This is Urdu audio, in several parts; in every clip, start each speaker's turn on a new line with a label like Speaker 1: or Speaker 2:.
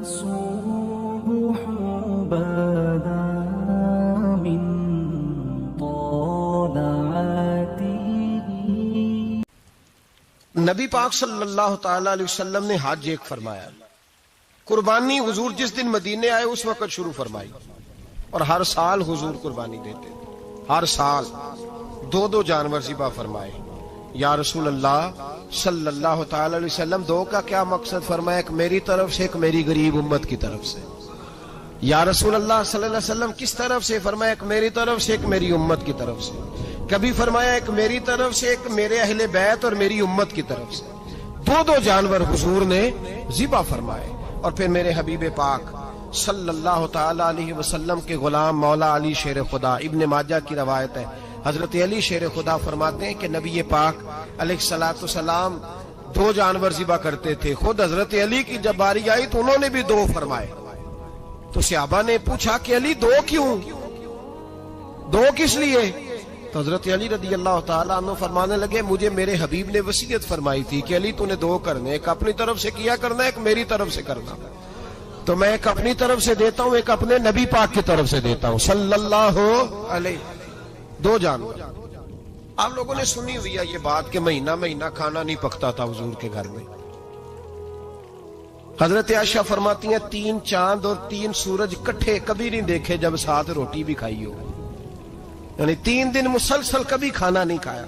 Speaker 1: الصبح بدا من طلعته.
Speaker 2: نبی پاک صلی اللہ تعالی علیہ وسلم نے حج ایک فرمایا. قربانی حضور جس دن مدینے آئے اس وقت شروع فرمائی اور ہر سال حضور قربانی دیتے. ہر سال دو جانور ذبح فرمائے. یا رسول اللہ صلی اللہ تعالی علیہ وسلم دو کا کیا مقصد فرمایا؟ ایک میری طرف سے، ایک میری غریب امت کی طرف سے. یا رسول اللہ صلی اللہ علیہ وسلم کس طرف سے فرمایا؟ ایک میری طرف سے، ایک میری امت کی طرف سے. کبھی فرمایا ایک میری طرف سے، ایک میرے اہل بیت اور میری امت کی طرف سے. دو جانور حضور نے ذبح فرمائے. اور پھر میرے حبیب پاک صلی اللہ تعالی علیہ وسلم کے غلام مولا علی شیر خدا، ابن ماجہ کی روایت ہے، حضرت علی شیر خدا فرماتے ہیں کہ نبی پاک علیہ الصلوۃ والسلام دو جانور ذبح کرتے تھے. خود حضرت علی کی جب باری آئی تو انہوں نے بھی دو فرمائے. تو صحابہ نے پوچھا کہ علی دو کیوں؟ دو کس لیے؟ تو حضرت علی رضی اللہ تعالیٰ عنہ فرمانے لگے مجھے میرے حبیب نے وصیت فرمائی تھی کہ علی تو نے دو کرنے، ایک اپنی طرف سے کیا کرنا، ایک میری طرف سے کرنا. تو میں ایک اپنی طرف سے دیتا ہوں، ایک اپنے نبی پاک کی طرف سے دیتا ہوں صلی اللہ علیہ. دو جانور. آپ لوگوں نے سنی ہوئی ہے یہ بات کہ مہینہ کھانا نہیں پکتا تھا حضور کے گھر میں. حضرت عائشہ فرماتی ہیں 3 چاند اور 3 سورج کٹھے کبھی نہیں دیکھے جب ساتھ روٹی بھی کھائی ہو. یعنی 3 دن مسلسل کبھی کھانا نہیں کھایا.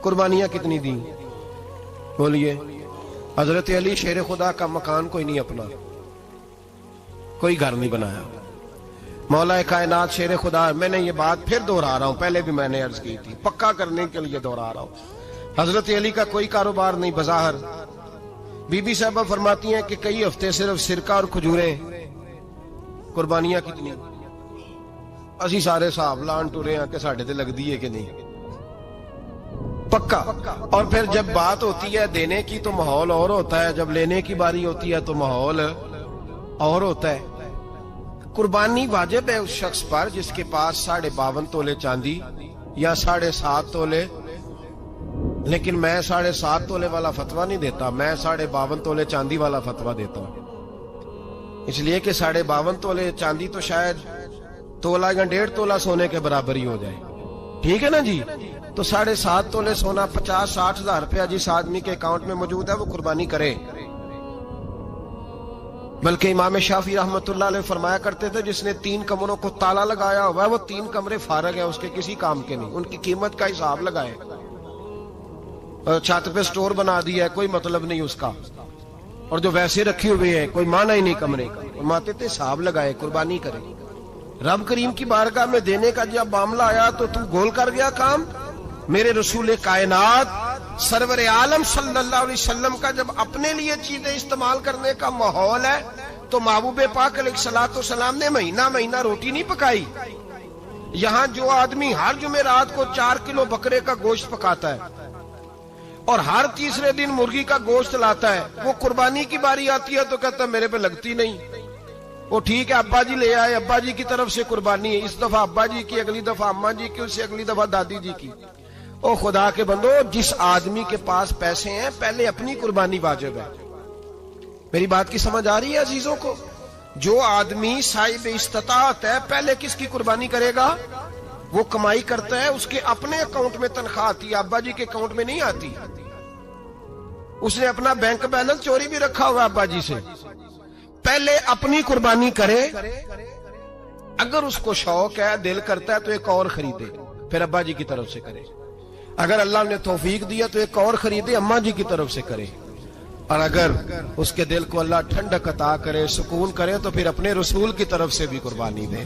Speaker 2: قربانیاں کتنی دی بولیے؟ حضرت علی شیر خدا کا مکان کوئی نہیں اپنا، کوئی گھر نہیں بنایا. مولا کائنات شیر خدا، میں نے یہ بات پھر دوہرا رہا ہوں، پہلے بھی میں نے عرض کی تھی، پکا کرنے کے لیے دوہرا رہا ہوں. حضرت علی کا کوئی کاروبار نہیں بظاہر. بی بی صاحبہ فرماتی ہیں کہ کئی ہفتے صرف سرکہ اور کھجوریں. قربانیاں کتنی؟ اسی سارے صاحب لان ٹورے ہیں کہ ساڑھے تے لگ دیئے کہ نہیں پکا. اور پھر جب بات ہوتی ہے دینے کی تو ماحول اور ہوتا ہے، جب لینے کی باری ہوتی ہے تو ماحول اور ہوتا ہے. قربانی واجب ہے اس شخص پر جس کے پاس 52.5 تولے چاندی یا 7.5 تولے. لیکن میں 7.5 تولے والا فتویٰ نہیں دیتا، میں 52.5 تولے چاندی والا فتویٰ دیتا ہوں. اس لیے کہ 52.5 تولے چاندی تو شاید تولہ یا 1.5 تولہ سونے کے برابر ہی ہو جائے. ٹھیک ہے نا جی؟ تو 7.5 تولے سونا 50-60 ہزار روپیہ جس آدمی کے اکاؤنٹ میں موجود ہے وہ قربانی کرے. بلکہ امام شافعی رحمت اللہ علیہ فرمایا کرتے تھے جس نے 3 کمروں کو تالا لگایا ہوا ہے وہ 3 کمرے فارغ ہیں، اس کے کسی کام کے نہیں، ان کی قیمت کا حساب لگائے. چھت پہ سٹور بنا دیا ہے کوئی مطلب نہیں اس کا، اور جو ویسے رکھے ہوئے ہیں کوئی معنی ہی نہیں کمرے کا. فرماتے تھے حساب لگائے قربانی کرے. رب کریم کی بارگاہ میں دینے کا جب معاملہ آیا تو گول کر گیا کام. میرے رسول کائنات سرور عالم صلی اللہ علیہ وسلم کا جب اپنے لیے چیزیں استعمال کرنے کا ماحول ہے تو محبوب پاک علیہ الصلوۃ والسلام نے مہینہ روٹی نہیں پکائی. یہاں جو آدمی ہر جمعرات کو 4 کلو بکرے کا گوشت پکاتا ہے اور ہر تیسرے دن مرغی کا گوشت لاتا ہے، وہ قربانی کی باری آتی ہے تو کہتا ہے میرے پہ لگتی نہیں. وہ ٹھیک ہے ابا جی لے آئے، ابا جی کی طرف سے قربانی ہے، اس دفعہ ابا جی کی، اگلی دفعہ اماں جی کی، اس سے اگلی دفعہ دادی جی کی. او خدا کے بندو، جس آدمی کے پاس پیسے ہیں پہلے اپنی قربانی واجب ہے. میری بات کی سمجھ آ رہی ہے عزیزوں کو؟ جو آدمی صاحب استطاعت ہے پہلے کس کی قربانی کرے گا؟ وہ کمائی کرتا ہے، اس کے اپنے اکاؤنٹ میں تنخواہ آتی ہے، ابا جی کے اکاؤنٹ میں نہیں آتی. اس نے اپنا بینک بیلنس چوری بھی رکھا ہوا ابا جی سے. پہلے اپنی قربانی کرے. اگر اس کو شوق ہے، دل کرتا ہے تو ایک اور خریدے، پھر ابا جی کی طرف سے کرے. اگر اللہ نے توفیق دیا تو ایک اور خریدے، اماں جی کی طرف سے کرے. اور اگر اس کے دل کو اللہ ٹھنڈک عطا کرے، سکون کرے، تو پھر اپنے رسول کی طرف سے بھی قربانی دے،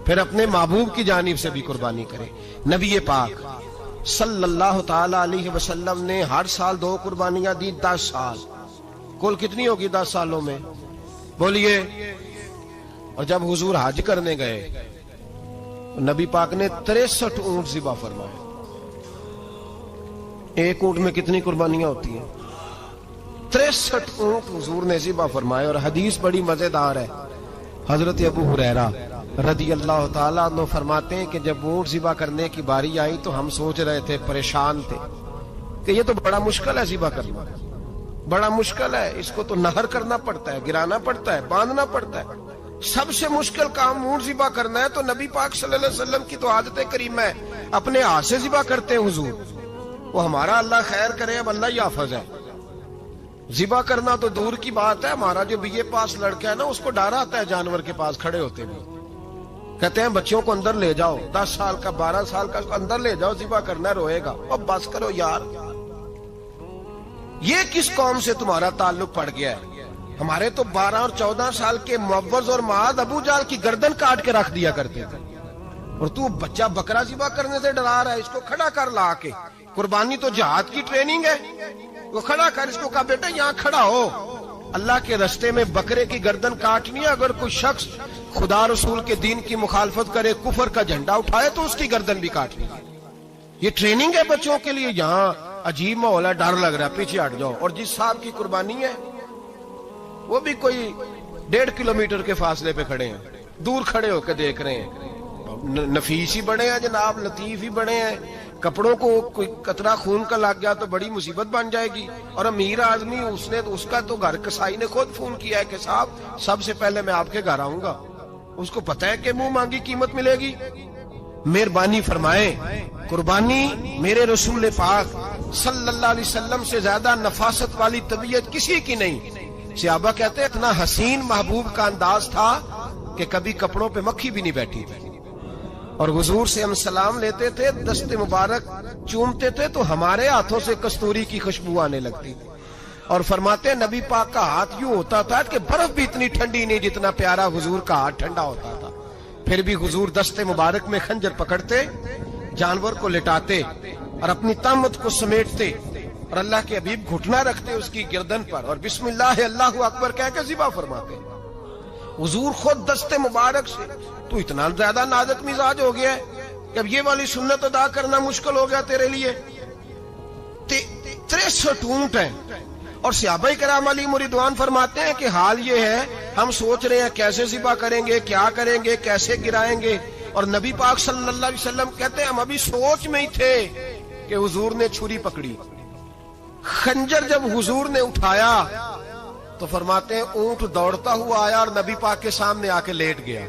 Speaker 2: پھر اپنے محبوب کی جانب سے بھی قربانی کرے. نبی پاک صلی اللہ تعالی علیہ وسلم نے ہر سال 2 قربانیاں دی. 10 سال کل کتنی ہوگی 10 سالوں میں بولیے؟ اور جب حضور حج کرنے گئے نبی پاک نے 63 اونٹ ذبح فرمائے. ایک اونٹ میں کتنی قربانیاں ہوتی ہیں؟ 63 اونٹ حضور نے ذبح فرمائے. اور حدیث بڑی مزیدار ہے. حضرت ابو ہریرہ رضی اللہ تعالیٰ عنہ فرماتے ہیں کہ جب اونٹ ذبح کرنے کی باری آئی تو ہم سوچ رہے تھے، پریشان تھے کہ یہ تو بڑا مشکل ہے ذبح کرنا. بڑا مشکل ہے، اس کو تو نہر کرنا پڑتا ہے، گرانا پڑتا ہے، باندھنا پڑتا ہے۔ سب سے مشکل کام اونٹ ذبح کرنا ہے، تو نبی پاک صلی اللہ علیہ وسلم کی تو عادت کریمہ ہے، اپنے ہاتھ سے ذبح کرتے ہیں حضور۔ وہ ہمارا اللہ خیر کرے، اب اللہ ہی حافظ ہے۔ ذبح کرنا تو دور کی بات ہے، ہمارا جو بی اے پاس لڑکا ہے نا، اس کو ڈر آتا ہے جانور کے پاس کھڑے ہوتے ہوئے۔ کہتے ہیں بچوں کو اندر لے جاؤ، 10 سال کا 12 سال کا اندر لے جاؤ، ذبح کرنا روئے گا۔ اب بس کرو یار، یہ کس قوم سے تمہارا تعلق پڑ گیا ہے؟ ہمارے تو 12 اور 14 سال کے معوذ اور معاذ ابو جہل کی گردن کاٹ کے رکھ دیا کرتے تھے، اور تو بچہ بکرا ذبح کرنے سے ڈرا رہا ہے۔ اس کو کھڑا کر لا کے، قربانی تو جہاد کی ٹریننگ ہے، وہ کھڑا کر، اس کو کہا بیٹا یہاں کھڑا ہو، اللہ کے رستے میں بکرے کی گردن کاٹنی ہے۔ اگر کوئی شخص خدا رسول کے دین کی مخالفت کرے، کفر کا جھنڈا اٹھائے، تو اس کی گردن بھی کاٹنی ہے۔ یہ ٹریننگ ہے بچوں کے لیے۔ یہاں عجیب ماحول ہے، ڈر لگ رہا ہے، پیچھے ہٹ جاؤ۔ اور جس صاحب کی قربانی ہے وہ بھی کوئی 1.5 کلومیٹر کے فاصلے پہ کھڑے ہیں، دور کھڑے ہو کے دیکھ رہے ہیں۔ نفیس ہی بڑے ہیں جناب، لطیف ہی بڑے ہیں۔ کپڑوں کو کوئی قطرہ خون کا لگ گیا تو بڑی مصیبت بن جائے گی۔ اور امیر آدمی، اس کا تو گھر کسائی نے خود فون کیا ہے کہ صاحب سب سے پہلے میں آپ کے گھر آؤں گا۔ اس کو پتہ ہے کہ منہ مانگی قیمت ملے گی۔ مہربانی فرمائیں، قربانی میرے رسول پاک صلی اللہ علیہ وسلم سے زیادہ نفاست والی طبیعت کسی کی نہیں۔ صحابہ کہتے ہیں اتنا حسین محبوب کا انداز تھا کہ کبھی کپڑوں پہ مکھی بھی نہیں بیٹھی تھی۔ اور حضور سے ہم سلام لیتے تھے، دست مبارک چومتے تھے تو ہمارے ہاتھوں سے کستوری کی خوشبو آنے لگتی تھی۔ اور فرماتے ہیں نبی پاک کا ہاتھ یوں ہوتا تھا کہ برف بھی اتنی ٹھنڈی نہیں جتنا پیارا حضور کا ہاتھ ٹھنڈا ہوتا تھا۔ پھر بھی حضور دست مبارک میں خنجر پکڑتے، جانور کو لٹاتے اور اپنی طامت کو سمیٹتے، اور اللہ کے حبیب گھٹنا رکھتے اس کی گردن پر، اور بسم اللہ اللہ اکبر کہہ کے ذبح فرماتے۔ حضور خود دست مبارک سے۔ تو اتنا زیادہ نازک مزاج ہو گیا ہے کہ اب یہ والی سنت ادا کرنا مشکل ہو گیا تیرے لیے۔ 63 اونٹ ہیں، اور صحابہ کرام علیہم رضوان فرماتے ہیں کہ حال یہ ہے ہم سوچ رہے ہیں کیسے ذبح کریں گے، کیا کریں گے، کیسے گرائیں گے۔ اور نبی پاک صلی اللہ علیہ وسلم کہتے ہیں ہم ابھی سوچ میں ہی تھے کہ حضور نے چھری پکڑی۔ خنجر جب حضور نے اٹھایا تو فرماتے ہیں اونٹ دوڑتا ہوا آیا اور نبی پاک کے سامنے آ کے لیٹ گیا۔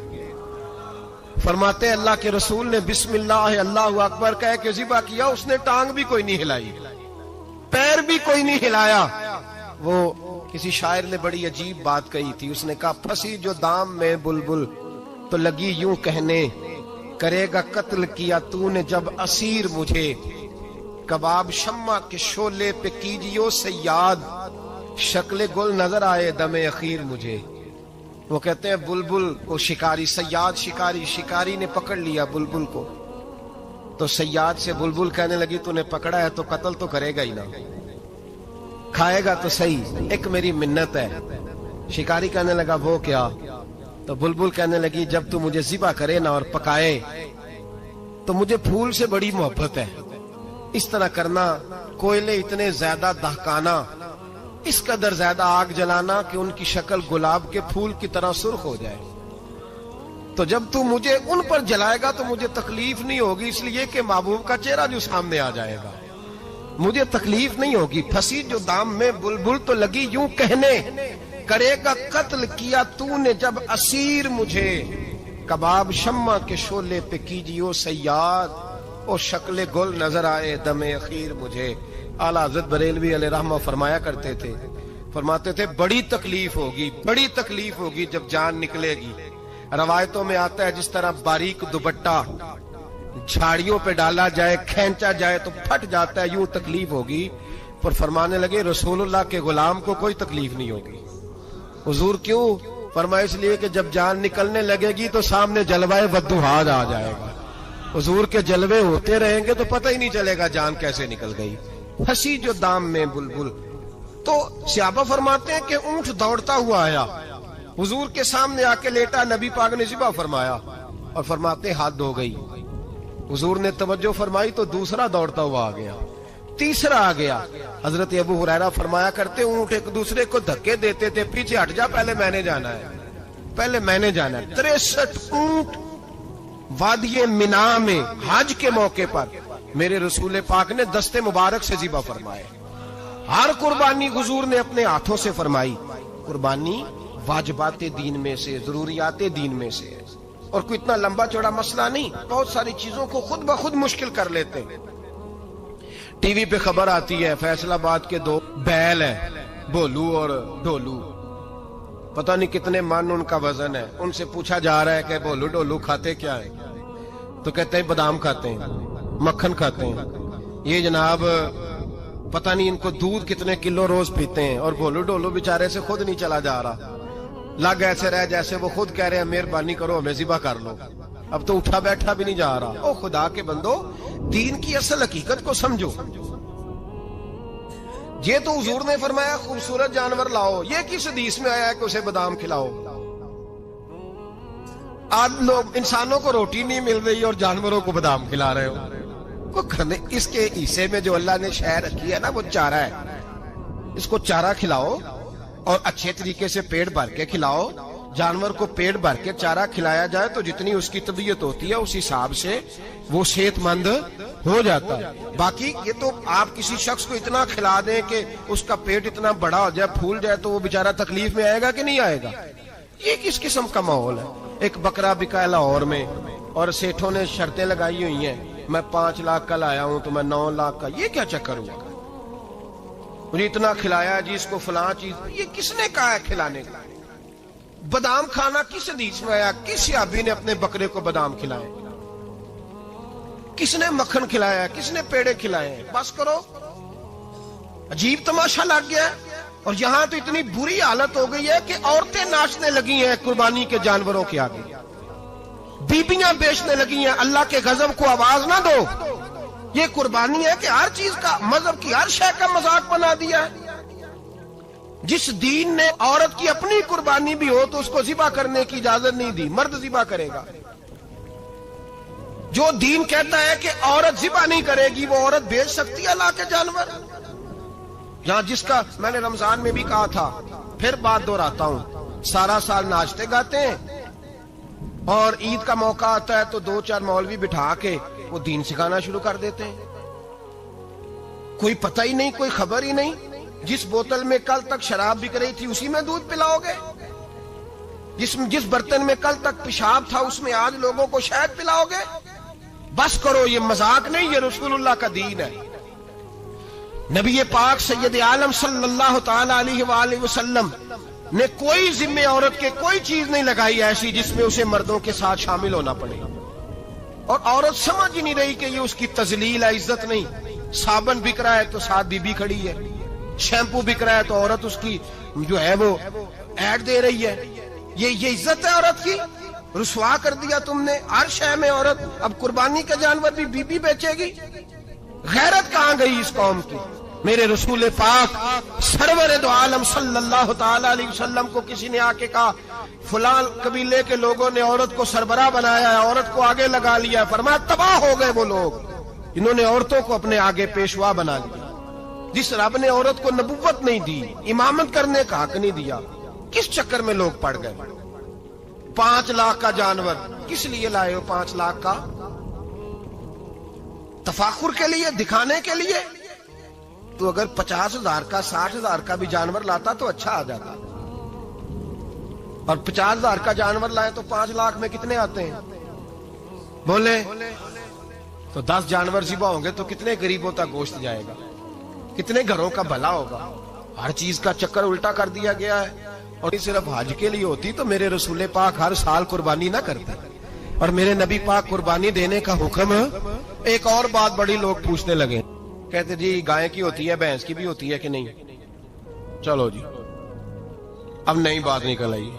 Speaker 2: فرماتے ہیں اللہ کے رسول نے بسم اللہ اللہ اکبر کہہ کے ذبح کیا، اس نے ٹانگ بھی کوئی نہیں ہلائی، پیر بھی کوئی نہیں ہلایا۔ وہ کسی شاعر نے بڑی عجیب بات کہی تھی، اس نے کہا پھنسی جو دام میں بلبل تو لگی یوں کہنے، کرے گا قتل کیا تو نے جب اسیر مجھے، کباب شمع کے شعلے پہ کیجیو صیاد، شکل گل نظر آئے دم اخیر مجھے۔ وہ کہتے ہیں بلبل کو شکاری، صیاد شکاری، شکاری نے پکڑ لیا بلبل کو، تو صیاد سے بلبل کہنے لگی تو نے پکڑا ہے تو قتل تو کرے گا ہی نا، کھائے گا تو صحیح، ایک میری منت ہے۔ شکاری کہنے لگا وہ کیا؟ تو بلبل کہنے لگی جب تو مجھے ذبح کرے نا اور پکائے تو مجھے پھول سے بڑی محبت ہے، اس طرح کرنا، کوئلے اتنے زیادہ دہکانا، اس قدر زیادہ آگ جلانا کہ ان کی شکل گلاب کے پھول کی طرح سرخ ہو جائے، تو جب تو مجھے ان پر جلائے گا تو مجھے تکلیف نہیں ہوگی، اس لیے کہ محبوب کا چہرہ جو سامنے آ جائے گا مجھے تکلیف نہیں ہوگی۔ پھنسی جو دام میں بلبل تو لگی یوں کہنے، کرے گا قتل کیا تو نے جب اسیر مجھے، کباب شمع کے شعلے پہ کیجیو صیاد، اور شکل گل نظر آئے دم اخیر مجھے۔ اعلیٰ حضرت بریلوی علیہ رحمہ فرمایا کرتے تھے، فرماتے تھے بڑی تکلیف ہوگی، بڑی تکلیف ہوگی جب جان نکلے گی۔ روایتوں میں آتا ہے جس طرح باریک دوپٹہ جھاڑیوں پہ ڈالا جائے، کھینچا جائے تو پھٹ جاتا ہے، یوں تکلیف ہوگی۔ پر فرمانے لگے رسول اللہ کے غلام کو کوئی تکلیف نہیں ہوگی۔ حضور کیوں؟ فرمایا اس لیے کہ جب جان نکلنے لگے گی تو سامنے جلوہ ودوحاد آ جائے گا، حضور کے جلوے ہوتے رہیں گے تو پتہ ہی نہیں چلے گا جان کیسے نکل گئی۔ پھنسی جو دام میں بلبل، تو صحابہ فرماتے ہیں کہ اونٹ دوڑتا ہوا آیا، حضور کے سامنے آ کے لیٹا، نبی پاک نے ذبح فرمایا، اور فرماتے حد ہو گئی۔ حضور نے توجہ فرمائی تو دوسرا دوڑتا ہوا آ گیا، تیسرا آ گیا۔ حضرت ابو ہریرہ فرمایا کرتے اونٹ ایک دوسرے کو دھکے دیتے تھے، پیچھے ہٹ جا، پہلے میں نے جانا ہے، پہلے میں نے جانا ہے۔ 63 اونٹ وادی منا میں حج کے موقع پر میرے رسول پاک نے دست مبارک سے ذبح فرمائے۔ ہر قربانی حضور نے اپنے ہاتھوں سے فرمائی. قربانی واجبات دین میں سے، ضروریات دین میں سے ہے، اور کوئی اتنا لمبا چوڑا مسئلہ نہیں. بہت ساری چیزوں کو خود بخود مشکل کر لیتے ہیں. ٹی وی پہ خبر آتی ہے فیصل آباد کے 2 بیل ہیں، بھولو اور ڈھولو، پتہ نہیں کتنے من ان کا وزن ہے. ان سے پوچھا جا رہا ہے کہ بھولو ڈھولو کھاتے کیا ہے؟ تو کہتے ہیں بادام کھاتے ہیں، مکھن کھاتے ہیں. یہ جناب پتہ نہیں ان کو دودھ کتنے کلو روز پیتے ہیں، اور بھولو ڈھولو بیچارے سے خود نہیں چلا جا رہا. لگ ایسے رہ جیسے وہ خود کہہ رہے ہیں مہربانی کرو ہمیں ذبح کر لو. اب تو اٹھا بیٹھا بھی نہیں جا رہا. او خدا کے بندو، دین کی اصل حقیقت کو سمجھو. یہ تو حضور نے فرمایا خوبصورت جانور لاؤ، یہ کس حدیث میں آیا ہے کہ اسے بادام کھلاؤ؟ آج لوگ انسانوں کو روٹی نہیں مل رہی اور جانوروں کو بادام کھلا رہے ہو. اس کے حصے میں جو اللہ نے شے رکھی ہے نا، وہ چارہ ہے. اس کو چارہ کھلاؤ اور اچھے طریقے سے پیٹ بھر کے کھلاؤ. جانور کو پیٹ بھر کے چارہ کھلایا جائے تو جتنی اس کی طبیعت ہوتی ہے اس حساب سے وہ صحت مند ہو جاتا ہے. باقی یہ تو آپ کسی شخص کو اتنا کھلا دیں کہ اس کا پیٹ اتنا بڑا ہو جائے، پھول جائے، تو وہ بیچارہ تکلیف میں آئے گا کہ نہیں آئے گا؟ یہ کس قسم کا ماحول ہے؟ ایک بکرا بکا ہے لاہور میں، اور سیٹھوں نے شرطیں لگائی ہوئی ہیں، میں 5 لاکھ کا لایا ہوں تو میں 9 لاکھ کا. یہ کیا چکر ہوا؟ مجھے اتنا کھلایا جی، اس کو فلاں چیز. یہ کس نے کہا ہے کھلانے کا؟ بادام کھانا کس حدیث میں آیا؟ کس صحابی نے اپنے بکرے کو بادام کھلائے؟ کس نے مکھن کھلایا؟ کس نے پیڑے کھلائے؟ بس کرو. عجیب تماشا لگ گیا. اور یہاں تو اتنی بری حالت ہو گئی ہے کہ عورتیں ناچنے لگی ہیں قربانی کے جانوروں کے آگے، بیبیاں بیچنے لگی ہیں. اللہ کے غضب کو آواز نہ دو. یہ قربانی ہے کہ ہر چیز کا، مذہب کی ہر شے کا مذاق بنا دیا ہے. جس دین نے عورت کی اپنی قربانی بھی ہو تو اس کو ذبح کرنے کی اجازت نہیں دی، مرد ذبح کرے گا. جو دین کہتا ہے کہ عورت ذبح نہیں کرے گی، وہ عورت بیچ سکتی ہے اللہ کے جانور؟ یہاں جس کا میں نے رمضان میں بھی کہا تھا، پھر بات دہراتا ہوں، سارا سال ناچتے گاتے ہیں، اور عید کا موقع آتا ہے تو 2-4 مولوی بٹھا کے وہ دین سکھانا شروع کر دیتے ہیں. کوئی پتہ ہی نہیں، کوئی خبر ہی نہیں. جس بوتل میں کل تک شراب بک رہی تھی اسی میں دودھ پلاؤ گے؟ جس برتن میں کل تک پیشاب تھا اس میں آج لوگوں کو شہد پلاؤ گے؟ بس کرو، یہ مذاق نہیں، یہ رسول اللہ کا دین ہے. نبی پاک سید عالم صلی اللہ تعالی علیہ وآلہ وسلم نے کوئی ذمہ عورت کے کوئی چیز نہیں لگائی ایسی جس میں اسے مردوں کے ساتھ شامل ہونا پڑے. اور عورت سمجھ ہی نہیں رہی کہ یہ اس کی تذلیل ہے، عزت نہیں. صابن بک رہا ہے تو ساتھ بی بی کھڑی ہے، شیمپو بک رہا ہے تو عورت اس کی جو ہے وہ ایڈ دے رہی ہے. یہ عزت ہے عورت کی؟ رسوا کر دیا تم نے ہر شے میں عورت. اب قربانی کا جانور بھی بی بی بیچے گی؟ غیرت کہاں گئی اس قوم کی؟ میرے رسول پاک سرور دو عالم صلی اللہ تعالی علیہ وسلم کو کسی نے آ کے کہا فلاں قبیلے کے لوگوں نے عورت کو سربراہ بنایا ہے، عورت کو آگے لگا لیا ہے. فرمایا تباہ ہو گئے وہ لوگ، انہوں نے عورتوں کو اپنے آگے پیشوا بنا لیا. جس رب نے عورت کو نبوت نہیں دی، امامت کرنے کا حق نہیں دیا، کس چکر میں لوگ پڑ گئے؟ 5 لاکھ کا جانور کس لیے لائے ہو؟ 5 لاکھ کا تفاخر کے لیے، دکھانے کے لیے؟ تو اگر 50,000 کا 60,000 کا بھی جانور لاتا تو اچھا آ جاتا. اور 50,000 کا جانور لائے تو 5 لاکھ میں کتنے آتے ہیں؟ بولے تو 10 جانور ذبح ہوں گے تو کتنے غریبوں تک گوشت جائے گا، کتنے گھروں کا بھلا ہوگا. ہر چیز کا چکر الٹا کر دیا گیا ہے. اور یہ صرف حج کے لیے ہوتی تو میرے رسول پاک ہر سال قربانی نہ کرتے، اور میرے نبی پاک قربانی دینے کا حکم. ایک اور بات بڑی لوگ پوچھنے لگے، کہتے جی گائے کی ہوتی ہے، بھینس کی بھی ہوتی ہے کہ نہیں؟ چلو جی اب نئی بات نکل آئی.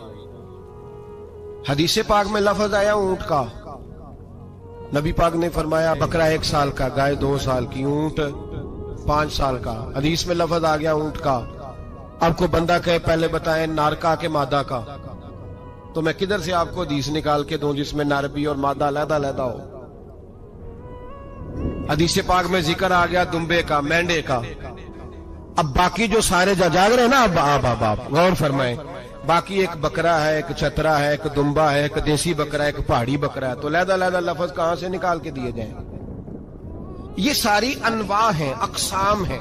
Speaker 2: حدیث پاک میں لفظ آیا اونٹ کا، نبی پاک نے فرمایا بکرا 1 سال کا، گائے 2 سال کی، اونٹ 5 سال کا. حدیث میں لفظ آ گیا اونٹ کا. آپ کو بندہ کہے پہلے بتائیں نر کا کہ مادہ کا، تو میں کدھر سے آپ کو حدیث نکال کے دوں جس میں نر بھی اور مادہ علیحدہ علیحدہ ہو؟ حدیث پاک میں ذکر آ گیا دمبے کا، مینڈے کا. اب باقی جو سارے جاگ رہے ہیں نا، اب غور فرمائیں، باقی ایک بکرا ہے، ایک چھترا ہے، ایک دمبا ہے، ایک دیسی بکرا ہے، ایک پہاڑی بکرا ہے، تو علیحدہ علیحدہ لفظ کہاں سے نکال کے دیے جائیں؟ یہ ساری انواع ہیں، اقسام ہیں.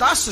Speaker 2: 10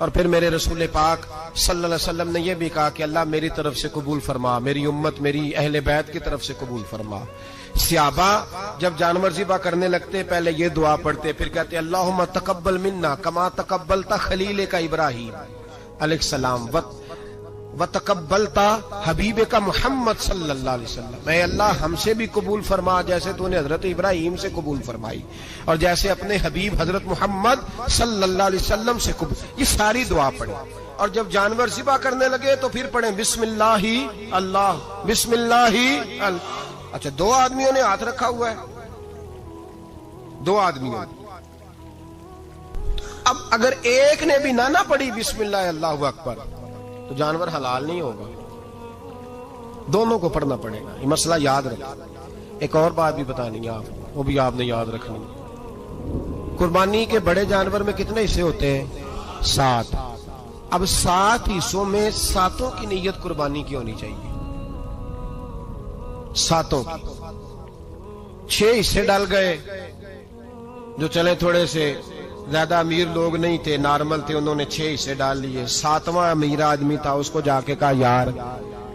Speaker 2: اور پھر میرے رسول پاک صلی اللہ علیہ وسلم نے یہ بھی کہا کہ اللہ میری طرف سے قبول فرما، میری امت میری اہل بیت کی طرف سے قبول فرما۔ صحابہ جب جانور ذبح کرنے لگتے پہلے یہ دعا پڑھتے، پھر کہتے اللہم تقبل منا کما تقبلتا خلیل کا ابراہیم علیہ السلام وتقبلتا حبیب کا محمد صلی اللہ علیہ وسلم، اے اللہ ہم سے بھی قبول فرما جیسے تو نے حضرت ابراہیم سے قبول فرمائی اور جیسے اپنے حبیب حضرت محمد صلی اللہ علیہ وسلم سے قبول۔ یہ ساری دعا پڑھیں اور جب جانور ذبح کرنے لگے تو پھر پڑھیں بسم اللہ اللہ بسم اللہ اللہ۔ اچھا دو آدمیوں نے ہاتھ رکھا ہوا ہے، دو آدمیوں نے، اب اگر ایک نے بھی نہ پڑھی بسم اللہ اللہ اکبر تو جانور حلال نہیں ہوگا، دونوں کو پڑھنا پڑے گا۔ یہ مسئلہ یاد رکھیں۔ ایک اور بات بھی بتانی ہے آپ کو، وہ بھی آپ نے یاد رکھنی ہے۔ قربانی کے بڑے جانور میں کتنے حصے ہوتے ہیں؟ 7۔ اب 7 حصوں میں 7 کی نیت قربانی کی ہونی چاہیے، 7 کی۔ 6 حصے ڈال گئے، جو چلے تھوڑے سے زیادہ امیر لوگ نہیں تھے، نارمل تھے، انہوں نے 6 حصے ڈال لیے۔ 7واں امیر آدمی تھا، اس کو جا کے کہا یار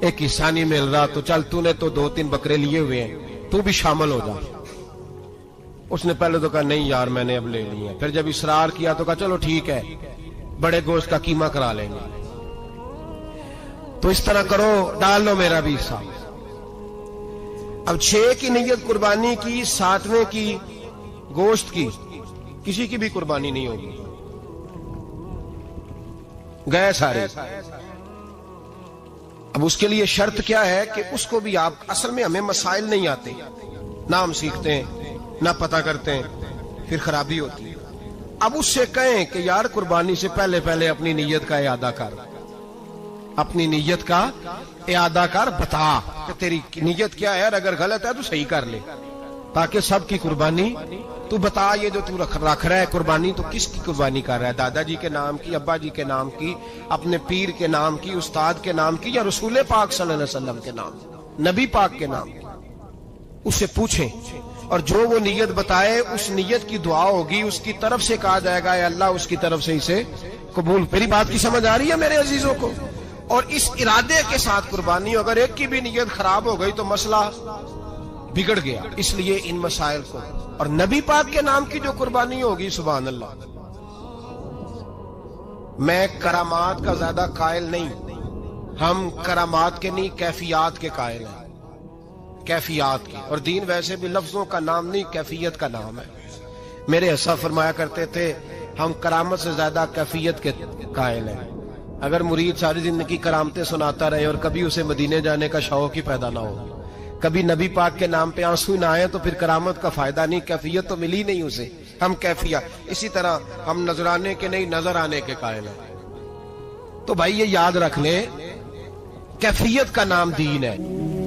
Speaker 2: ایک حصہ نہیں مل رہا تو چل تو نے تو 2-3 بکرے لیے ہوئے ہیں تو بھی شامل ہو جا۔ اس نے پہلے تو کہا نہیں یار میں نے اب لے لی ہے، پھر جب اصرار کیا تو کہا چلو ٹھیک ہے بڑے گوشت کا قیمہ کرا لیں گے۔ تو اس طرح کرو ڈال لو میرا بھی حصہ۔ اب 6 کی نیت قربانی کی، 7ویں کی گوشت کی، کسی کی بھی قربانی نہیں ہوگی، گئے سارے۔ اب اس کے لیے شرط کیا ہے کہ اس کو بھی آپ، اصل میں ہمیں مسائل نہیں آتے، نہ ہم سیکھتے ہیں نہ پتہ کرتے ہیں، پھر خرابی ہوتی ہے۔ اب اس سے کہیں کہ یار قربانی سے پہلے اپنی نیت کا اعادہ کر، اپنی نیت کا اعادہ کر، بتا کہ تیری نیت کیا ہے، اور اگر غلط ہے تو صحیح کر لے، تاکہ سب کی قربانی تو بتا۔ یہ جو تو رکھ رہا ہے قربانی تو کس کی قربانی کر رہا ہے؟ دادا جی کے نام کی، ابا جی کے نام کی، اپنے پیر کے نام کی، استاد کے نام کی، یا رسول پاک صلی اللہ علیہ وسلم کے نام، نبی پاک کے نام کی؟ اس سے پوچھیں، اور جو وہ نیت بتائے اس نیت کی دعا ہوگی، اس کی طرف سے کہا جائے گا اے اللہ اس کی طرف سے اسے قبول۔ میری بات کی سمجھ آ رہی ہے میرے عزیزوں کو؟ اور اس ارادے کے ساتھ قربانی، اگر ایک کی بھی نیت خراب ہو گئی تو مسئلہ بگڑ گیا۔ اس لیے ان مسائل کو، اور نبی پاک کے نام کی جو قربانی ہوگی، سبحان اللہ، میں کرامات کا زیادہ قائل نہیں، ہم کرامات کے نہیں کیفیات کے قائل ہیں، کیفیات کی۔ اور دین ویسے بھی لفظوں کا نام نہیں کیفیت کا نام ہے۔ میرے حساب فرمایا کرتے تھے ہم کرامت سے زیادہ کیفیت کے قائل ہیں۔ اگر مرید ساری زندگی کرامتیں سناتا رہے اور کبھی اسے مدینے جانے کا شوق ہی پیدا نہ ہو، کبھی نبی پاک کے نام پہ آنسو نہ آئے، تو پھر کرامت کا فائدہ نہیں، کیفیت تو ملی نہیں اسے، ہم کیفیت۔ اسی طرح ہم نظرانے کے نہیں نظر آنے کے قائل ہیں۔ تو بھائی یہ یاد رکھ لیں، کیفیت کا نام دین ہے۔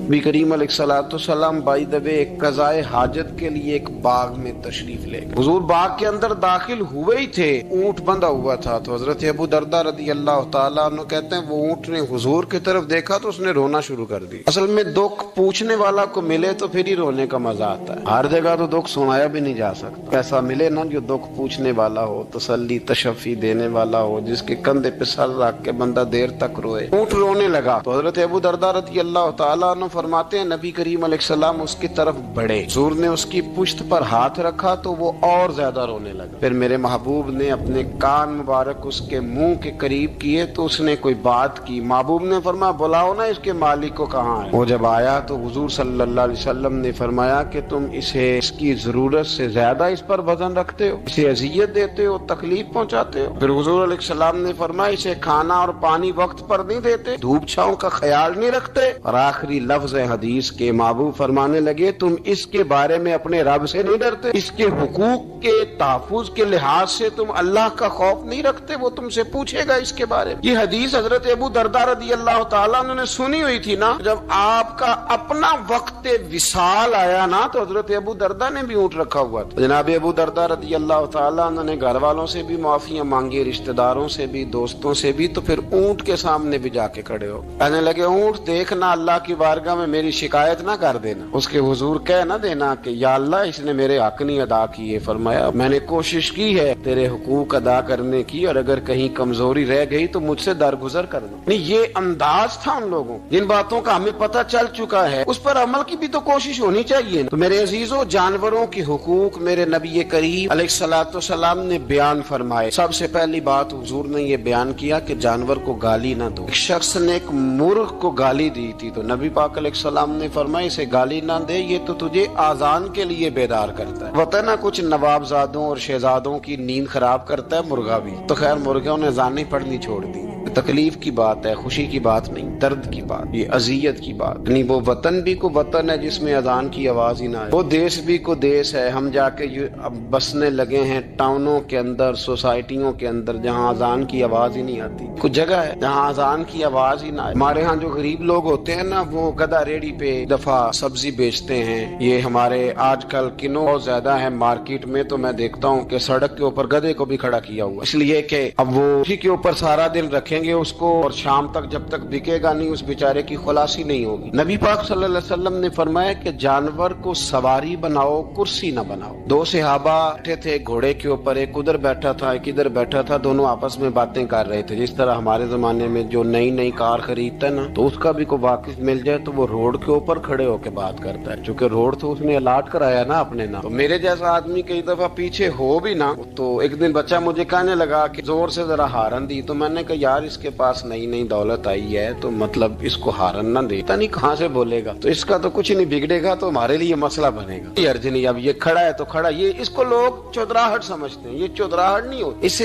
Speaker 2: نبی کریم علیہ الصلوۃ والسلام بائی دا وے ایک قضائے حاجت کے لیے ایک باغ میں تشریف لے گئے۔ حضور باغ کے اندر داخل ہوئے ہی تھے، اونٹ بندھا ہوا تھا، تو حضرت ابو درداء رضی اللہ تعالیٰ عنہ کہتے ہیں وہ اونٹ نے حضور کی طرف دیکھا تو اس نے رونا شروع کر دی۔ اصل میں دکھ پوچھنے والا کو ملے تو پھر ہی رونے کا مزہ آتا ہے، ہر جگہ تو دکھ سنایا بھی نہیں جا سکتا۔ ایسا ملے نا جو دکھ پوچھنے والا ہو، تسلی تشفی دینے والا ہو، جس کے کندھے پہ سر رکھ کے بندہ دیر تک روئے۔ اونٹ رونے لگا تو حضرت ابو درداء رضی اللہ تعالیٰ عنہ فرماتے ہیں نبی کریم علیہ السلام اس کی طرف بڑھے، حضور نے اس کی پشت پر ہاتھ رکھا تو وہ اور زیادہ رونے لگا۔ پھر میرے محبوب نے اپنے کان مبارک اس کے منہ کے قریب کیے تو اس نے کوئی بات کی۔ محبوب نے فرمایا بلاؤ نا اس کے مالک کو کہاں ہے۔ وہ جب آیا تو حضور صلی اللہ علیہ وسلم نے فرمایا کہ تم اسے اس کی ضرورت سے زیادہ اس پر وزن رکھتے ہو، اسے اذیت دیتے ہو، تکلیف پہنچاتے ہو۔ پھر حضور علیہ السلام نے فرمایا اسے کھانا اور پانی وقت پر نہیں دیتے، دھوپ چھاؤں کا خیال نہیں رکھتے۔ اور آخری لفظ حدیث کے محبوب فرمانے لگے تم اس کے بارے میں اپنے رب سے نہیں ڈرتے، اس کے حقوق کے تحفظ کے لحاظ سے تم اللہ کا خوف نہیں رکھتے، وہ تم سے پوچھے گا اس کے بارے میں۔ یہ حدیث حضرت ابو درداء رضی اللہ تعالیٰ عنہ نے سنی ہوئی تھی نا۔ جب آپ کا اپنا وقت وصال آیا نا تو حضرت ابو درداء نے بھی اونٹ رکھا ہوا تھا۔ جناب ابو درداء رضی اللہ تعالیٰ عنہ نے گھر والوں سے بھی معافیاں مانگی، رشتہ داروں سے بھی، دوستوں سے بھی، تو پھر اونٹ کے سامنے بھی جا کے کھڑے ہو کہنے لگے اونٹ دیکھنا اللہ کی بارگاہ
Speaker 3: میں میری شکایت نہ کر دینا، اس کے حضور کہہ نہ دینا کہ یا اللہ اس نے میرے حق نہیں ادا کیے۔ فرمایا میں نے کوشش کی ہے تیرے حقوق ادا کرنے کی، اور اگر کہیں کمزوری رہ گئی تو مجھ سے درگزر کرنا۔ نہیں، یہ انداز تھا ان لوگوں، جن باتوں کا ہمیں پتہ چل چکا ہے اس پر عمل کی بھی تو کوشش ہونی چاہیے۔ تو میرے عزیزوں، جانوروں کے حقوق میرے نبی کریم علیہ الصلوۃ والسلام نے بیان فرمائے۔ سب سے پہلی بات حضور نے یہ بیان کیا کہ جانور کو گالی نہ دو۔ ایک شخص نے ایک مرغ کو گالی دی تھی تو نبی پاک علیہ السلام نے فرمایا اسے گالی نہ دے، یہ تو تجھے آذان کے لیے بیدار کرتا ہے۔ پتہ نہ کچھ نوابزادوں اور شہزادوں کی نیند خراب کرتا ہے مرغا بھی۔ تو خیر مرغوں نے اذانیں پڑھنی چھوڑ دی۔ تکلیف کی بات ہے، خوشی کی بات نہیں، درد کی بات، یہ اذیت کی بات نہیں۔ وہ وطن بھی کو وطن ہے جس میں اذان کی آواز ہی نہ آئے، وہ دیش بھی کو دیش ہے۔ ہم جا کے اب بسنے لگے ہیں ٹاؤنوں کے اندر، سوسائٹیوں کے اندر، جہاں اذان کی آواز ہی نہیں آتی۔ کچھ جگہ ہے جہاں اذان کی آواز ہی نہ آئے۔ ہمارے ہاں جو غریب لوگ ہوتے ہیں نا، وہ گدا ریڑھی پہ دفعہ سبزی بیچتے ہیں۔ یہ ہمارے آج کل کنو بہت زیادہ ہے مارکیٹ میں، تو میں دیکھتا ہوں کہ سڑک کے اوپر گدے کو بھی کھڑا کیا ہوا، اس لیے کہ اب وہ اسی کے اوپر سارا دن رکھیں گے اس کو، اور شام تک جب تک بکے گا نہیں اس بیچارے کی خلاصی نہیں ہوگی۔ نبی پاک صلی اللہ علیہ وسلم نے فرمایا کہ جانور کو سواری بناؤ، کرسی نہ بناؤ۔ دو صحابہ بیٹھے تھے گھوڑے کے اوپر، ایک ادھر بیٹھا تھا ایک ادھر بیٹھا تھا، دونوں آپس میں باتیں کر رہے تھے۔ جس طرح ہمارے زمانے میں جو نئی کار خریدتا ہے نا، تو اس کا بھی کوئی واقف مل جائے تو وہ روڈ کے اوپر کھڑے ہو کے بات کرتا ہے، چونکہ روڈ تو اس نے الاٹ کرایا نا اپنے نا۔ تو میرے جیسا آدمی کئی دفعہ پیچھے ہو بھی نا، تو ایک دن بچہ مجھے کہنے لگا کہ زور سے ذرا ہارن دی، تو میں نے کہا یار اس کے پاس نئی دولت آئی ہے تو مطلب اس کو ہارن نہ دے، پتہ نہیں کہاں سے بولے گا، تو اس کا تو کچھ نہیں بگڑے گا، تو ہمارے لیے مسئلہ بنے گا۔ یہ ارجنی اب یہ کھڑا ہے تو کھڑا، یہ اس کو لوگ چودراہٹ سمجھتے ہیں، یہ چودراہٹ نہیں ہوتی، اس سے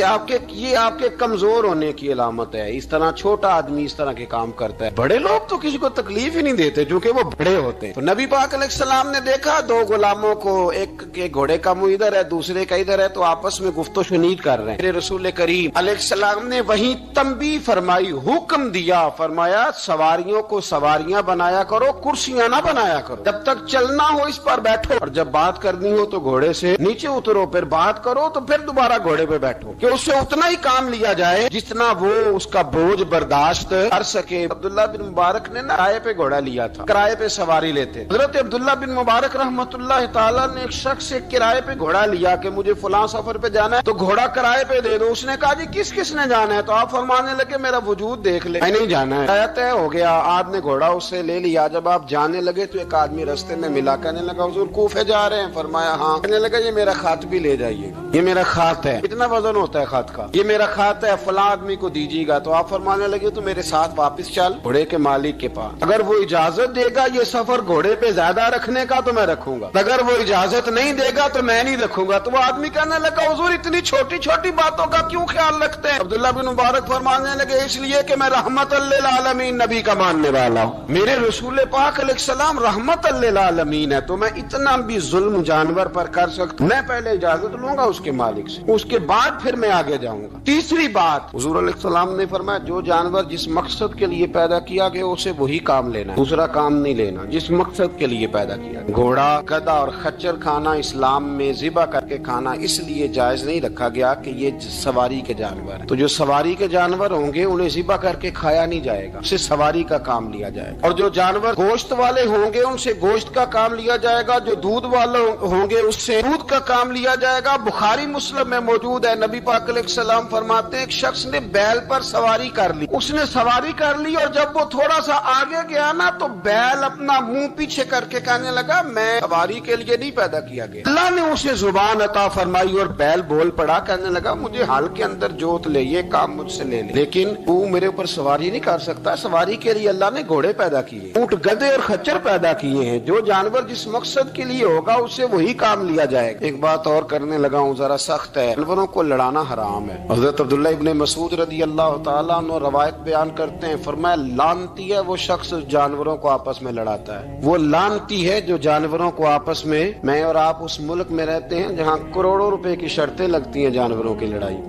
Speaker 3: یہ آپ کے کمزور ہونے کی علامت ہے۔ اس طرح چھوٹا آدمی اس طرح کے کام کرتا ہے، بڑے لوگ تو کسی کو تکلیف ہی نہیں دیتے کیونکہ وہ بڑے ہوتے ہیں۔ تو نبی پاک علیہ السلام نے دیکھا دو غلاموں کو، ایک کے گھوڑے کا منہ ادھر ہے دوسرے کا ادھر ہے، تو آپس میں گفت و شنید کر رہے ہیں۔ میرے رسول کریم علیہ السلام نے وہیں تنبیہ فرمائی، حکم دیا، فرمایا سواریوں کو سواریاں بنایا کرو، کرسیاں نہ بنایا کرو، جب تک چلنا ہو اس پر بیٹھو، اور جب بات کرنی ہو تو گھوڑے سے نیچے اترو، پھر بات کرو تو پھر دوبارہ گھوڑے پہ بیٹھو، کہ اس سے اتنا ہی کام لیا جائے جتنا وہ اس کا بوجھ برداشت کر سکے۔ عبداللہ بن مبارک نے کرائے پہ گھوڑا لیا تھا، کرائے پہ سواری لیتے۔ حضرت عبداللہ بن مبارک رحمۃ اللہ تعالیٰ نے ایک شخص سے کرائے پہ گھوڑا لیا کہ مجھے فلاں سفر پہ جانا ہے تو گھوڑا کرائے پہ دے دو۔ اس نے کہا جی کس نے جانا ہے؟ تو آپ فرمانے لگے میرا وجود دیکھ لے، میں نہیں جانا ہے۔ طے ہو گیا، آپ نے گھوڑا اس سے لے لیا۔ جب آپ جانے لگے تو ایک آدمی رستے میں ملا، کہنے لگا حضور کوفے جا رہے ہیں؟ فرمایا ہاں۔ کہنے لگا یہ میرا خط بھی لے جائیے گا، یہ میرا خط ہے، اتنا وزن ہوتا ہے خط کا، یہ میرا خط ہے، فلاں آدمی کو دیجیے گا۔ تو آپ فرمانے لگے تو میرے ساتھ واپس چل گھوڑے کے مالک کے پاس، اگر وہ اجازت دے گا یہ سفر گھوڑے پہ زیادہ رکھنے کا تو میں رکھوں گا، اگر وہ اجازت نہیں دے گا تو میں نہیں رکھوں گا۔ تو وہ آدمی کہنے لگا حضور اتنی چھوٹی باتوں کا کیوں خیال رکھتے ہیں؟ عبداللہ بن مبارک فرمانے لگے اس لیے کہ میں رحمت للعالمین نبی کا ماننے والا ہوں، میرے رسول پاک علیہ السلام رحمت للعالمین ہے، تو میں اتنا بھی ظلم جانور پر کر سکتا ہوں، میں پہلے اجازت لوں گا اس کے مالک سے، اس کے بعد پھر میں آگے جاؤں گا۔ تیسری بات حضور علیہ السلام نے فرمایا جو جانور جس مقصد کے لیے پیدا کیا گیا اسے وہی کام لینا، دوسرا کام نہیں لینا، جس مقصد کے لیے پیدا کیا گیا۔ گھوڑا، گدھا اور خچر کھانا اسلام میں ذبح کر کے کھانا اس لیے جائز نہیں رکھا گیا کہ یہ سواری کے جانور ہیں، تو جو سواری کے جانور ہوں گے انہیں ذبح کر کے کھایا نہیں جائے گا، اسے سواری کا کام لیا جائے گا، اور جو جانور گوشت والے ہوں گے ان سے گوشت کا کام لیا جائے گا، جو دودھ والے ہوں گے اس سے دودھ کا کام لیا جائے گا۔ بخاری مسلم میں موجود ہے، نبی پاک علیہ السلام فرماتے ہیں ایک شخص نے بیل پر سواری کر لی، اس نے سواری کر لی اور جب وہ تھوڑا سا آگے گیا نا تو بیل اپنا منہ پیچھے کر کے کہنے لگا میں سواری کے لیے نہیں پیدا کیا گیا۔ اللہ نے اسے زبان عطا فرمائی اور بیل بول پڑا، کہنے لگا مجھے حال کے اندر جوت لے، یہ کام مجھ سے لے لے، لیکن تو میرے اوپر سواری نہیں کر سکتا، سواری کے لیے اللہ نے گھوڑے پیدا کیے، اونٹ، گدھے اور خچر پیدا کیے ہیں، جو جانور جس مقصد کے لیے ہوگا اس سے وہی کام لیا جائے گا۔ ایک بات اور کرنے لگا ہوں ذرا سخت ہے، جانوروں کو لڑانا حرام ہے۔ حضرت عبداللہ ابن مسعود رضی اللہ تعالیٰ عنہ روایت بیان کرتے ہیں، فرمایا لعنتی ہے وہ شخص جانوروں کو آپس میں لڑاتا ہے، وہ لعنتی ہے جو جانوروں کو آپس میں اور آپ اس ملک میں رہتے ہیں جہاں کروڑوں روپے کی شرطیں لگتی ہیں جانوروں کی لڑائی،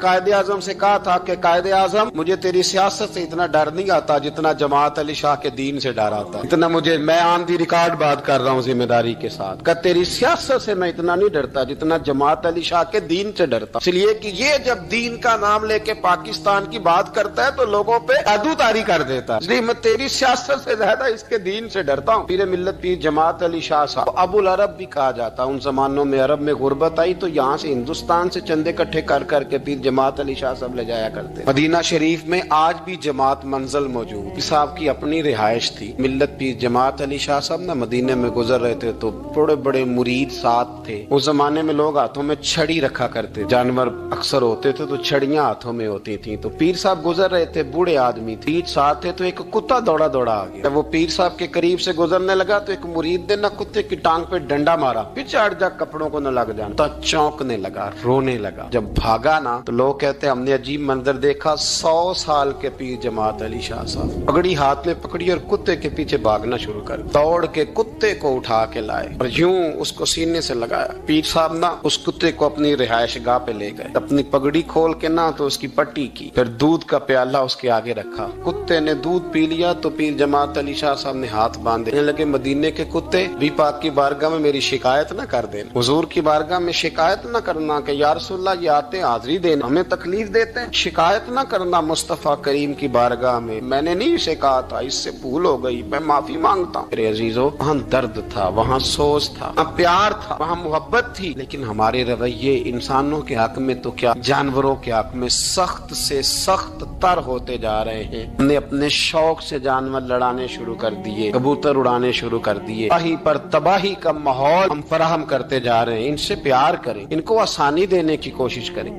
Speaker 3: قائد اعظم سے کہا تھا کہ قائد اعظم مجھے تیری سیاست سے اتنا ڈر نہیں آتا جتنا جماعت علی شاہ کے دین سے ڈر آتا، اتنا مجھے، میں آن دی ریکارڈ بات کر رہا ہوں ذمہ داری کے ساتھ، کہ تیری سیاست سے میں اتنا نہیں ڈرتا جتنا جماعت علی شاہ کے دین سے ڈرتا، اس لیے کہ یہ جب دین کا نام لے کے پاکستان کی بات کرتا ہے تو لوگوں پہ عدو طاری کر دیتا ہے، اس لیے میں تیری سیاست سے زیادہ اس کے دین سے ڈرتا ہوں۔ پیر ملت پیر جماعت علی شاہ صاحب ابو العرب بھی کہا جاتا، ان زمانوں میں عرب میں غربت آئی تو یہاں سے ہندوستان سے چندے اکٹھے کر کر کے پیر جماعت علی شاہ صاحب لے جایا کرتے۔ مدینہ شریف میں آج بھی جماعت منزل موجود، صاحب کی اپنی رہائش تھی۔ ملت پیر جماعت علی شاہ صاحب نہ مدینے میں گزر رہے تھے تو بڑے بڑے مرید ساتھ تھے۔ اس زمانے میں لوگ ہاتھوں میں چھڑی رکھا کرتے، جانور اکثر ہوتے تھے تو چھڑیاں ہاتھوں میں ہوتی تھیں، تو پیر صاحب گزر رہے تھے، بوڑھے آدمی تھے، ساتھ تھے، تو ایک کتا دوڑا دوڑا آ گیا۔ جب وہ پیر صاحب کے قریب سے گزرنے لگا تو ایک مرید نے نہ کتے کی ٹانگ پہ ڈنڈا مارا، پیچھے ہٹ جا، کپڑوں کو نہ لگ جانا، تو چونکنے لگا، رونے لگا۔ جب بھاگا نا تو لوگ کہتے ہیں ہم نے عجیب منظر دیکھا، 100 سال کے پیر جماعت علی شاہ صاحب پگڑی ہاتھ میں پکڑی اور کتے کے پیچھے بھاگنا شروع کر، دوڑ کے کتے کو اٹھا کے لائے اور یوں اس کو سینے سے لگایا۔ پیر صاحب نا اس کتے کو اپنی رہائش گاہ پہ لے گئے، اپنی پگڑی کھول کے نا تو اس کی پٹی کی، پھر دودھ کا پیالہ اس کے آگے رکھا، کتے نے دودھ پی لیا تو پیر جماعت علی شاہ صاحب نے ہاتھ باندھے، کہنے لگے مدینے کے کتے بھی پاک کی بارگاہ میں میری شکایت نہ کر دینا، حضور کی بارگاہ میں شکایت نہ کرنا کہ یا رسول اللہ یہ آتے حاضری دینا، ہمیں تکلیف دیتے ہیں، شکایت نہ کرنا مصطفیٰ کریم کی بارگاہ میں نے نہیں اسے کہا تھا، اس سے بھول ہو گئی، میں معافی مانگتا ہوں۔ میرے عزیزو، وہاں درد تھا، وہاں سوز تھا، وہاں پیار تھا، وہاں محبت تھی، لیکن ہمارے رویے انسانوں کے حق میں تو کیا جانوروں کے حق میں سخت سے سخت تر ہوتے جا رہے ہیں۔ ہم نے اپنے شوق سے جانور لڑانے شروع کر دیے، کبوتر اڑانے شروع کر دیے، تباہی پر تباہی کا ماحول ہم فراہم کرتے جا رہے ہیں۔ ان سے پیار کریں، ان کو آسانی دینے کی کوشش کریں۔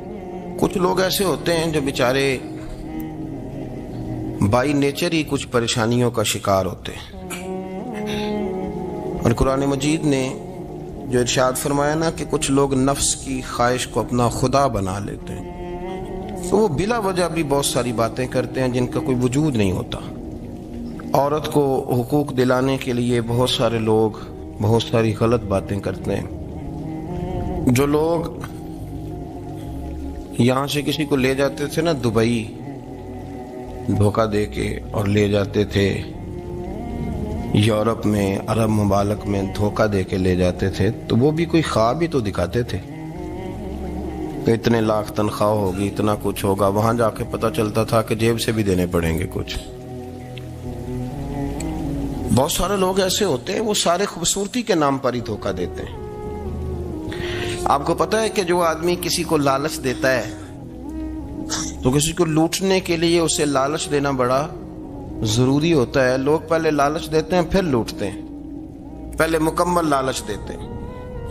Speaker 2: کچھ لوگ ایسے ہوتے ہیں جو بیچارے بائی نیچر ہی کچھ پریشانیوں کا شکار ہوتے ہیں، اور قرآن مجید نے جو ارشاد فرمایا نا کہ کچھ لوگ نفس کی خواہش کو اپنا خدا بنا لیتے ہیں، تو وہ بلا وجہ بھی بہت ساری باتیں کرتے ہیں جن کا کوئی وجود نہیں ہوتا۔ عورت کو حقوق دلانے کے لیے بہت سارے لوگ بہت ساری غلط باتیں کرتے ہیں۔ جو لوگ یہاں سے کسی کو لے جاتے تھے نا دبئی دھوکہ دے کے، اور لے جاتے تھے یورپ میں، عرب ممالک میں دھوکہ دے کے لے جاتے تھے، تو وہ بھی کوئی خواب ہی تو دکھاتے تھے کہ اتنے لاکھ تنخواہ ہوگی، اتنا کچھ ہوگا، وہاں جا کے پتہ چلتا تھا کہ جیب سے بھی دینے پڑیں گے کچھ۔ بہت سارے لوگ ایسے ہوتے ہیں، وہ سارے خوبصورتی کے نام پر ہی دھوکہ دیتے ہیں۔ آپ کو پتہ ہے کہ جو آدمی کسی کو لالچ دیتا ہے تو کسی کو لوٹنے کے لیے اسے لالچ دینا بڑا ضروری ہوتا ہے۔ لوگ پہلے لالچ دیتے ہیں پھر لوٹتے ہیں، پہلے مکمل لالچ دیتے ہیں،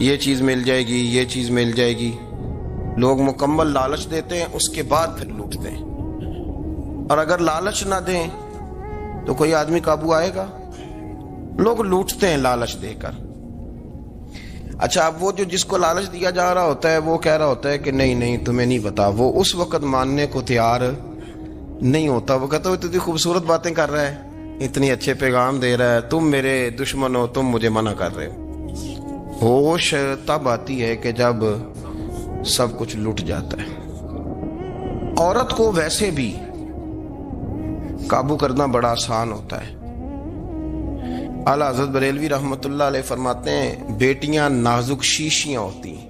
Speaker 2: یہ چیز مل جائے گی، یہ چیز مل جائے گی، لوگ مکمل لالچ دیتے ہیں، اس کے بعد پھر لوٹتے ہیں۔ اور اگر لالچ نہ دیں تو کوئی آدمی قابو آئے گا؟ لوگ لوٹتے ہیں لالچ دے کر۔ اچھا، اب وہ جو جس کو لالچ دیا جا رہا ہوتا ہے وہ کہہ رہا ہوتا ہے کہ نہیں نہیں تمہیں نہیں پتا، وہ اس وقت ماننے کو تیار نہیں ہوتا، وہ کہتا ہے اتنی خوبصورت باتیں کر رہا ہے، اتنی اچھے پیغام دے رہا ہے، تم میرے دشمن ہو، تم مجھے منع کر رہے ہو۔ ہوش تب آتی ہے کہ جب سب کچھ لٹ جاتا ہے۔ عورت کو ویسے بھی قابو کرنا بڑا آسان ہوتا ہے۔ اعلیٰ حضرت بریلوی رحمۃ اللہ علیہ فرماتے ہیں بیٹیاں نازک شیشیاں ہوتی ہیں،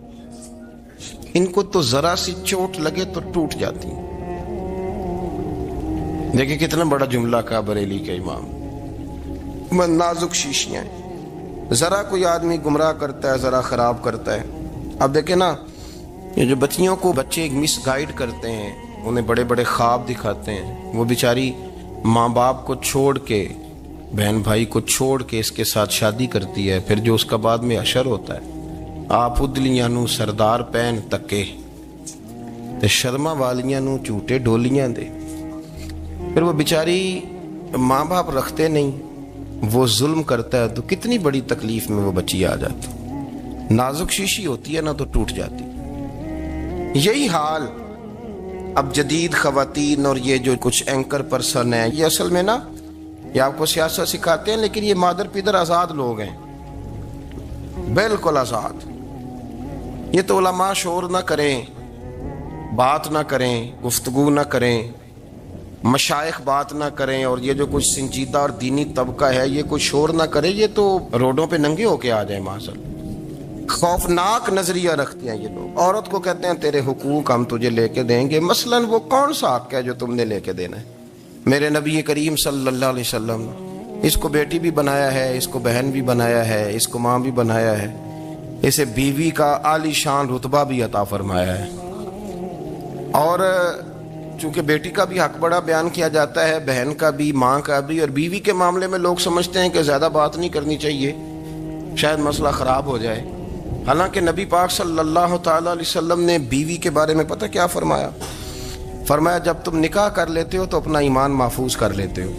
Speaker 2: ان کو تو ذرا سی چوٹ لگے تو ٹوٹ جاتی ہیں۔ دیکھیں کتنا بڑا جملہ کہا بریلی کے امام، نازک شیشیاں ہیں، ذرا کوئی آدمی گمراہ کرتا ہے، ذرا خراب کرتا ہے۔ اب دیکھیں نا، یہ جو بچیوں کو بچے مس گائیڈ کرتے ہیں، انہیں بڑے بڑے خواب دکھاتے ہیں، وہ بیچاری ماں باپ کو چھوڑ کے، بہن بھائی کو چھوڑ کے اس کے ساتھ شادی کرتی ہے، پھر جو اس کا بعد میں اشر ہوتا ہے، آپ ادلیاں نو سردار پہن تکے تے شرما والیاں نو جھوٹے ڈولیاں دے۔ پھر وہ بیچاری ماں باپ رکھتے نہیں، وہ ظلم کرتا ہے، تو کتنی بڑی تکلیف میں وہ بچی آ جاتی۔ نازک شیشی ہوتی ہے نا تو ٹوٹ جاتی۔ یہی حال اب جدید خواتین اور یہ جو کچھ اینکر پرسن ہیں، یہ اصل میں نا یہ آپ کو سیاست سکھاتے ہیں، لیکن یہ مادر پیدر آزاد لوگ ہیں، بالکل آزاد۔ یہ تو علماء شور نہ کریں بات نہ کریں، گفتگو نہ کریں، مشائخ بات نہ کریں، اور یہ جو کچھ سنجیدہ اور دینی طبقہ ہے یہ کوئی شور نہ کرے، یہ تو روڈوں پہ ننگے ہو کے آ جائیں معاذ۔ خوفناک نظریہ رکھتے ہیں یہ لوگ۔ عورت کو کہتے ہیں تیرے حقوق ہم تجھے لے کے دیں گے، مثلاً وہ کون سا حق ہے جو تم نے لے کے دینا ہے؟ میرے نبی کریم صلی اللہ علیہ وسلم اس کو بیٹی بھی بنایا ہے، اس کو بہن بھی بنایا ہے، اس کو ماں بھی بنایا ہے، اسے بیوی کا عالی شان رتبہ بھی عطا فرمایا ہے۔ اور چونکہ بیٹی کا بھی حق بڑا بیان کیا جاتا ہے، بہن کا بھی، ماں کا بھی، اور بیوی کے معاملے میں لوگ سمجھتے ہیں کہ زیادہ بات نہیں کرنی چاہیے، شاید مسئلہ خراب ہو جائے۔ حالانکہ نبی پاک صلی اللہ تعالیٰ علیہ وسلم نے بیوی کے بارے میں پتہ کیا فرمایا؟ فرمایا جب تم نکاح کر لیتے ہو تو اپنا ایمان محفوظ کر لیتے ہو۔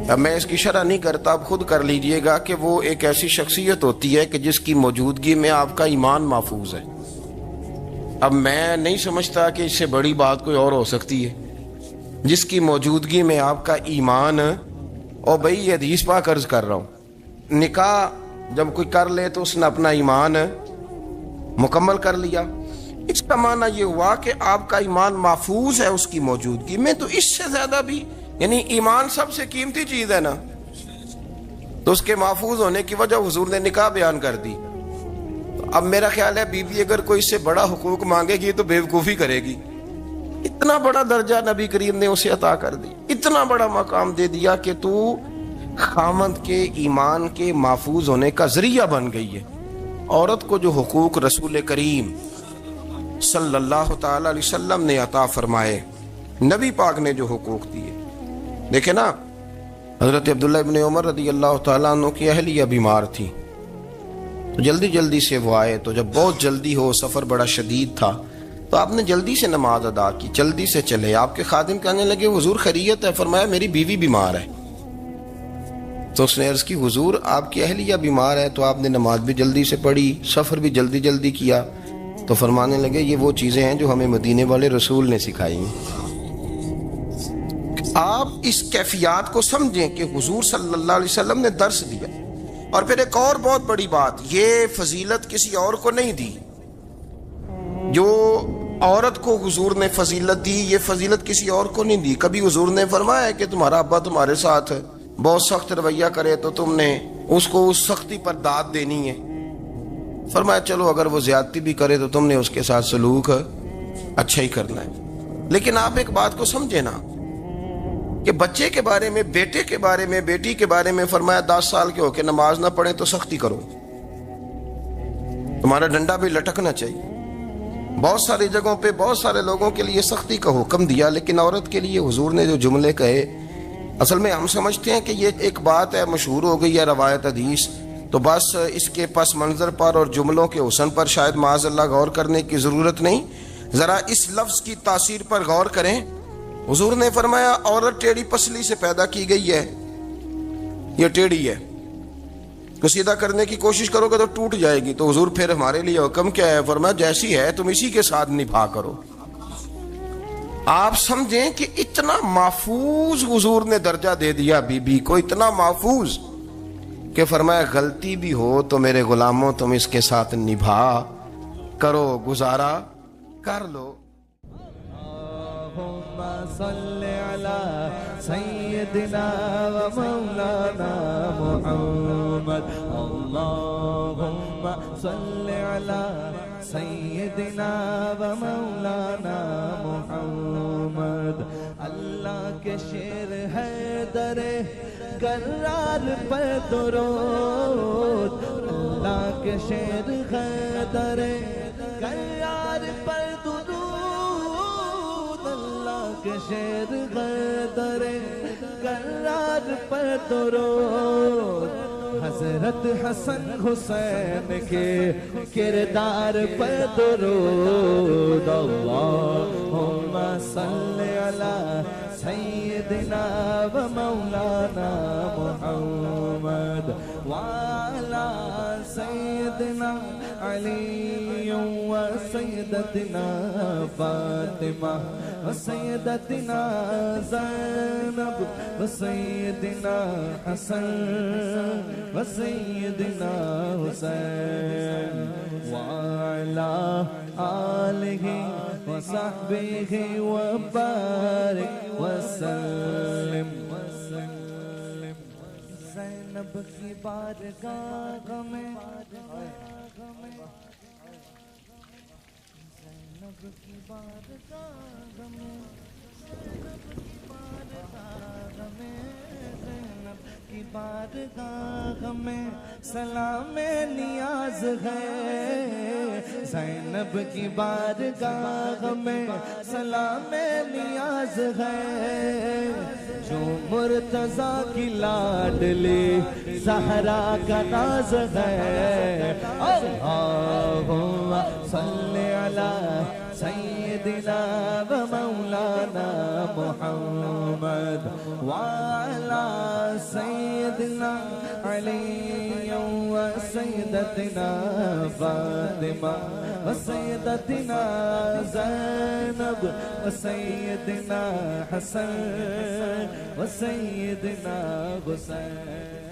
Speaker 2: اب میں اس کی شرح نہیں کرتا، اب خود کر لیجئے گا کہ وہ ایک ایسی شخصیت ہوتی ہے کہ جس کی موجودگی میں آپ کا ایمان محفوظ ہے۔ اب میں نہیں سمجھتا کہ اس سے بڑی بات کوئی اور ہو سکتی ہے، جس کی موجودگی میں آپ کا ایمان، اور بھئی یہ حدیث پاک عرض کر رہا ہوں، نکاح جب کوئی کر لے تو اس نے اپنا ایمان مکمل کر لیا، اس کا معنی یہ ہوا کہ آپ کا ایمان محفوظ ہے اس کی موجودگی میں۔ تو اس سے زیادہ بھی، یعنی ایمان سب سے قیمتی چیز ہے نا، تو اس کے محفوظ ہونے کی وجہ حضور نے نکاح بیان کر دی۔ اب میرا خیال ہے بیوی اگر کوئی اس سے بڑا حقوق مانگے گی تو بیوقوفی کرے گی۔ اتنا بڑا درجہ نبی کریم نے اسے عطا کر دی، اتنا بڑا مقام دے دیا کہ تو خامند کے ایمان کے محفوظ ہونے کا ذریعہ بن گئی ہے۔ عورت کو جو حقوق رسول کریم صلی اللہ تعالی علیہ وسلم نے عطا فرمائے، نبی پاک نے جو حقوق دیے، دیکھیں نا، حضرت عبداللہ ابن عمر رضی اللہ تعالیٰ عنہ کی اہلیہ بیمار تھی، تو جلدی جلدی سے وہ آئے، تو جب بہت جلدی ہو، سفر بڑا شدید تھا، تو آپ نے جلدی سے نماز ادا کی، جلدی سے چلے۔ آپ کے خادم کہنے لگے حضور خیریت ہے؟ فرمایا میری بیوی بیمار ہے۔ تو اس نے عرض کی حضور آپ کی اہلیہ بیمار ہے، تو آپ نے نماز بھی جلدی سے پڑھی، سفر بھی جلدی جلدی کیا۔ تو فرمانے لگے یہ وہ چیزیں ہیں جو ہمیں مدینے والے رسول نے سکھائی ہیں۔ آپ اس کیفیات کو سمجھیں کہ حضور صلی اللہ علیہ وسلم نے درس دیا۔ اور پھر ایک اور بہت بڑی بات، یہ فضیلت کسی اور کو نہیں دی، جو عورت کو حضور نے فضیلت دی، یہ فضیلت کسی اور کو نہیں دی۔ کبھی حضور نے فرمایا ہے کہ تمہارا ابا تمہارے ساتھ بہت سخت رویہ کرے تو تم نے اس کو اس سختی پر داد دینی ہے؟ فرمایا چلو اگر وہ زیادتی بھی کرے تو تم نے اس کے ساتھ سلوک اچھا ہی کرنا ہے۔ لیکن آپ ایک بات کو سمجھے نا کہ بچے کے بارے میں، بیٹے کے بارے میں، بیٹی کے بارے میں فرمایا 10 سال کے ہو کے نماز نہ پڑھیں تو سختی کرو، تمہارا ڈنڈا بھی لٹکنا چاہیے۔ بہت ساری جگہوں پہ بہت سارے لوگوں کے لیے سختی کا حکم دیا، لیکن عورت کے لیے حضور نے جو جملے کہے، اصل میں ہم سمجھتے ہیں کہ یہ ایک بات ہے، مشہور ہو گئی ہے روایت حدیث، تو بس اس کے پس منظر پر اور جملوں کے حسن پر شاید معاذ اللہ غور کرنے کی ضرورت نہیں، ذرا اس لفظ کی تاثیر پر غور کریں۔ حضور نے فرمایا عورت ٹیڑھی پسلی سے پیدا کی گئی ہے، یہ ٹیڑھی ہے، تو سیدھا کرنے کی کوشش کرو گے تو ٹوٹ جائے گی۔ تو حضور پھر ہمارے لیے حکم کیا ہے؟ فرمایا جیسی ہے تم اسی کے ساتھ نبھا کرو۔ آپ سمجھیں کہ اتنا محفوظ حضور نے درجہ دے دیا بی بی کو، اتنا محفوظ کہ فرمایا غلطی بھی ہو تو میرے غلاموں تم اس کے ساتھ نبھا کرو، گزارا کر لو۔
Speaker 1: اللهم صل على سيدنا ومولانا محمد، اللهم صل على سيدنا ومولانا محمد۔ اللہ کے شیر ہے در کرار پر درود، اللہ کے شیر ہے در کرار پر درود، کہ شیر غدر کرار پر درود، حضرت حسن حسین کے کردار پر درود، اللہم صل علی سیدنا و مولانا محمد وعلی سیدنا علی و سیدتنا فاطمہ و سیدتنا زینب و سیدنا حسن و سیدنا حسین وعلی آلہ وصحبه وبارك وسلم زینب کی بارگاہ میں زینب کی بارگاہ میں زینب کی بارگاہ میں سلام نیاز ہے زینب کی بارگاہ میں سلام نیاز ہے جو مرتضیٰ کی لاڈلی زہرا کا ناز ہے اللہم صلی علی سیدنا و مولانا محمد وعلی سیدنا علی و سیدتنا فاطمہ و سیدتنا زینب و سیدنا حسن و سیدنا حسین